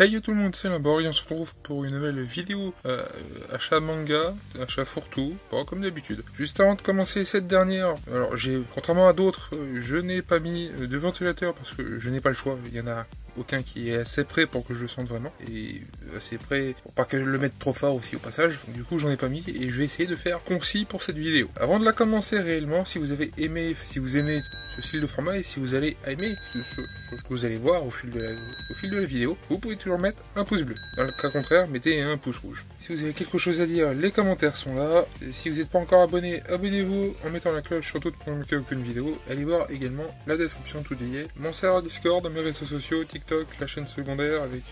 Hey yo tout le monde, c'est Labor et on se retrouve pour une nouvelle vidéo achat manga, achat fourre-tout, pas comme d'habitude. Juste avant de commencer cette dernière, alors contrairement à d'autres, je n'ai pas mis de ventilateur parce que je n'ai pas le choix, il y en a aucun qui est assez près pour que je le sente vraiment, et assez près pour pas que je le mette trop fort aussi au passage, du coup j'en ai pas mis et je vais essayer de faire concis pour cette vidéo. Avant de la commencer réellement, si vous avez aimé, si vous aimez ce style de format et si vous allez aimer ce que vous allez voir au fil de la vidéo, vous pouvez toujours mettre un pouce bleu. Dans le cas contraire, mettez un pouce rouge. Si vous avez quelque chose à dire, les commentaires sont là. Et si vous n'êtes pas encore abonné, abonnez-vous en mettant la cloche, surtout pour ne manquer aucune vidéo. Allez voir également la description, tout y est. Mon serveur Discord, mes réseaux sociaux, TikTok, la chaîne secondaire avec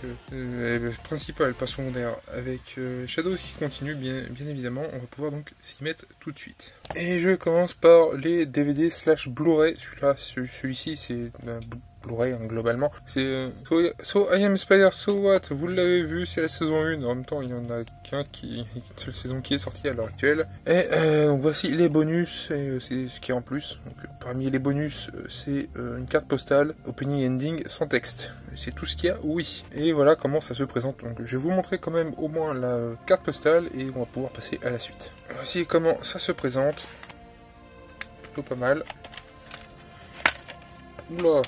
principale, pas secondaire, avec Shadow qui continue bien évidemment. On va pouvoir donc s'y mettre tout de suite. Et je commence par les DVD / Blu-ray. Celui-ci c'est un Blu-ray globalement. C'est So I Am Spider, So What. Vous l'avez vu, c'est la saison 1. En même temps, il y en a qu'une seule saison qui est sortie à l'heure actuelle. Et donc voici les bonus, et c'est ce qui est en plus. Donc, parmi les bonus, c'est une carte postale, opening ending sans texte. C'est tout ce qu'il y a, oui. Et voilà comment ça se présente. Donc je vais vous montrer quand même au moins la carte postale et on va pouvoir passer à la suite. Voici comment ça se présente. Plutôt pas mal. Oula.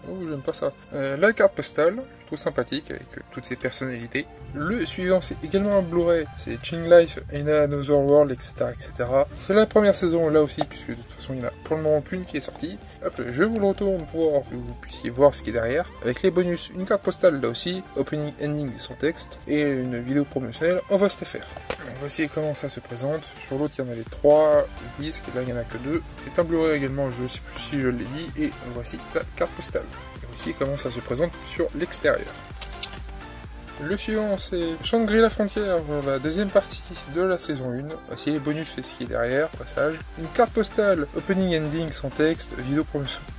Oh, j'aime pas ça. La carte postale, plutôt sympathique, avec toutes ses personnalités. Le suivant, c'est également un Blu-ray, c'est Ching Life in Another World, etc. etc. C'est la première saison, là aussi, puisque de toute façon, il n'y en a pour le moment qu'une qui est sortie. Hop, je vous le retourne pour que vous puissiez voir ce qui est derrière. Avec les bonus, une carte postale, là aussi, opening, ending sans texte, et une vidéo promotionnelle en VostFR. Voici comment ça se présente. Sur l'autre, il y en avait 3 disques, là, il n'y en a que 2. C'est un Blu-ray également, je ne sais plus si je l'ai dit, et voici la carte postale. Et voici comment ça se présente sur l'extérieur. Le suivant, c'est Shangri-La Frontière, la deuxième partie de la saison 1. Voici les bonus et ce qui est derrière, passage. Une carte postale, opening ending sans texte, vidéo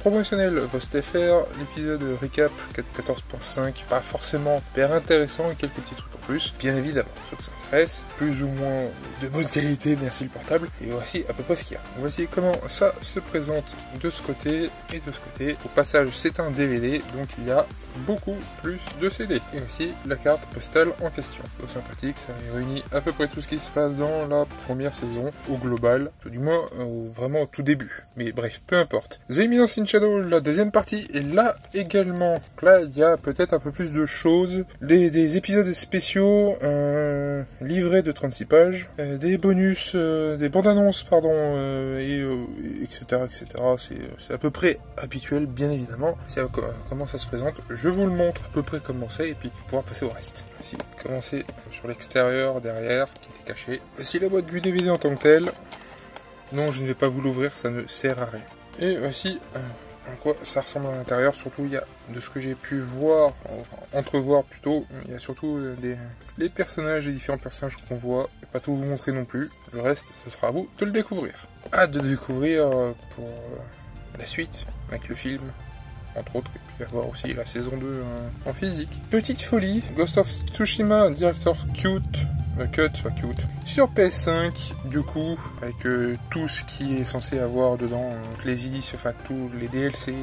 promotionnelle VostFR, l'épisode recap 14.5, pas forcément hyper intéressant, et quelques petits trucs en plus. Bien évidemment, ceux que ça intéresse, plus ou moins de bonne qualité, merci le portable. Et voici à peu près ce qu'il y a. Voici comment ça se présente de ce côté et de ce côté. Au passage, c'est un DVD, donc il y a beaucoup plus de CD. Et voici la carte postale en question. C'est sympathique, ça réunit à peu près tout ce qui se passe dans la première saison au global, du moins vraiment au tout début. Mais bref, peu importe. The Eminence in Shadow, la deuxième partie, et là également. Là, il y a peut-être un peu plus de choses. Des épisodes spéciaux, livrés de 36 pages, des bonus, des bandes annonces, pardon, etc. etc. C'est à peu près habituel, bien évidemment. C'est comment ça se présente. Je vous le montre à peu près comment c'est, et puis pouvoir passer au reste. Voici, commencer sur l'extérieur, derrière, qui était caché. Voici la boîte du DVD en tant que telle. Non, je ne vais pas vous l'ouvrir, ça ne sert à rien. Et voici à quoi ça ressemble à l'intérieur. Surtout, il y a, de ce que j'ai pu voir, enfin, entrevoir plutôt, il y a surtout les personnages, les différents personnages qu'on voit. Je ne vais pas tout vous montrer non plus. Le reste, ça sera à vous de le découvrir. Hâte de découvrir pour la suite, avec le film, entre autres, et puis avoir aussi la saison 2 en physique. Petite folie, Ghost of Tsushima Director Cut sur PS5, du coup, avec tout ce qui est censé avoir dedans, les éditions, enfin tous les DLC,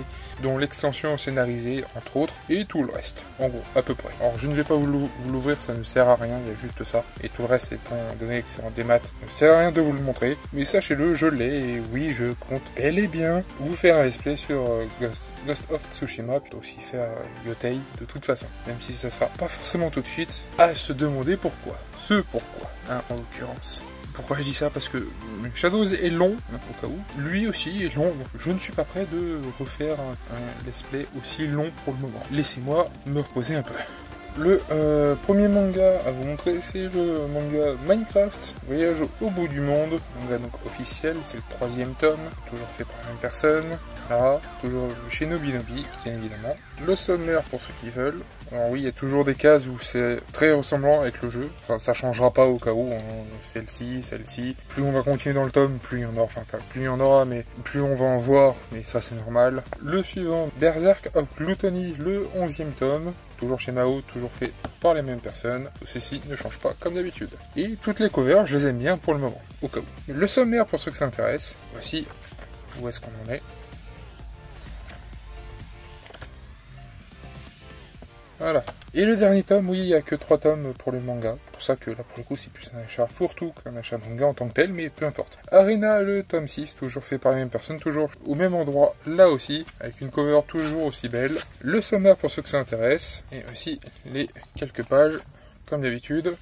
dont l'extension scénarisée, entre autres, et tout le reste, en gros, à peu près. Alors je ne vais pas vous l'ouvrir, ça ne sert à rien, il y a juste ça, et tout le reste étant donné que c'est en démat, ça ne sert à rien de vous le montrer, mais sachez-le, je l'ai, et oui, je compte bel et bien vous faire un let's play sur Ghost of Tsushima, puis aussi faire Yotei de toute façon, même si ça sera pas forcément tout de suite, à se demander pourquoi. Pourquoi, hein, en l'occurrence. Pourquoi je dis ça? Parce que Shadows est long, hein, au cas où. Lui aussi est long, donc je ne suis pas prêt de refaire un let's play aussi long pour le moment. Laissez-moi me reposer un peu. Le premier manga à vous montrer, c'est le manga Minecraft, Voyage au bout du monde. Manga donc officiel, c'est le 3e tome, toujours fait par la même personne. Là, toujours chez Nobinobi, bien évidemment. Le sommaire pour ceux qui veulent. Alors oui, il y a toujours des cases où c'est très ressemblant avec le jeu. Enfin, ça changera pas au cas où. Hein. Celle-ci. Plus on va continuer dans le tome, plus il y en aura. Enfin, pas plus il y en aura, mais plus on va en voir. Mais ça, c'est normal. Le suivant, Berserk of Gluttony, le 11e tome. Toujours chez Mao, toujours fait par les mêmes personnes. Ceci ne change pas comme d'habitude. Et toutes les covers, je les aime bien pour le moment, au cas où. Le sommaire pour ceux que ça intéresse. Voici où est-ce qu'on en est. Voilà, Et le dernier tome, oui, il n'y a que 3 tomes pour le manga. C'est pour ça que là, pour le coup, c'est plus un achat fourre-tout qu'un achat manga en tant que tel, mais peu importe. Arena, le tome 6, toujours fait par la même personne, toujours au même endroit, là aussi, avec une cover toujours aussi belle. Le sommaire pour ceux que ça intéresse, et aussi les quelques pages, comme d'habitude.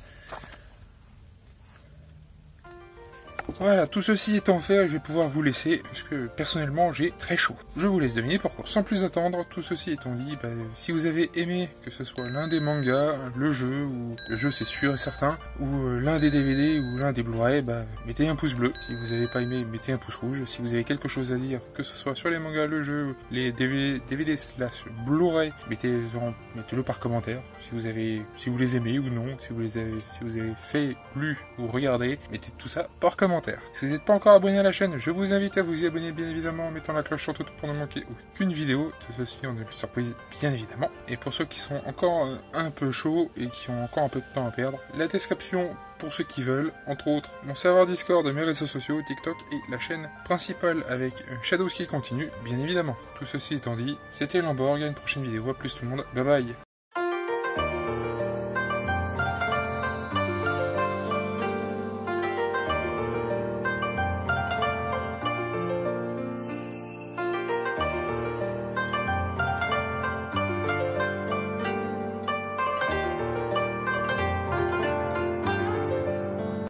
Voilà, tout ceci étant fait, je vais pouvoir vous laisser, parce que personnellement j'ai très chaud. Je vous laisse deviner pourquoi. Sans plus attendre, tout ceci étant dit, si vous avez aimé que ce soit l'un des mangas, le jeu, ou le jeu c'est sûr et certain, ou l'un des DVD ou l'un des Blu-ray, mettez un pouce bleu. Si vous n'avez pas aimé, mettez un pouce rouge. Si vous avez quelque chose à dire, que ce soit sur les mangas, le jeu, les DVD slash Blu-ray, mettez-le par commentaire. Si vous les aimez ou non, si vous avez fait, lu ou regardé, mettez tout ça par commentaire. Si vous n'êtes pas encore abonné à la chaîne, je vous invite à vous y abonner bien évidemment en mettant la cloche sur tout pour ne manquer aucune vidéo. Tout ceci en une surprise bien évidemment. Et pour ceux qui sont encore un peu chauds et qui ont encore un peu de temps à perdre, la description pour ceux qui veulent, entre autres mon serveur Discord, mes réseaux sociaux, TikTok et la chaîne principale avec Shadows qui continue bien évidemment. Tout ceci étant dit, c'était Lamborg, à une prochaine vidéo, à plus tout le monde, bye bye.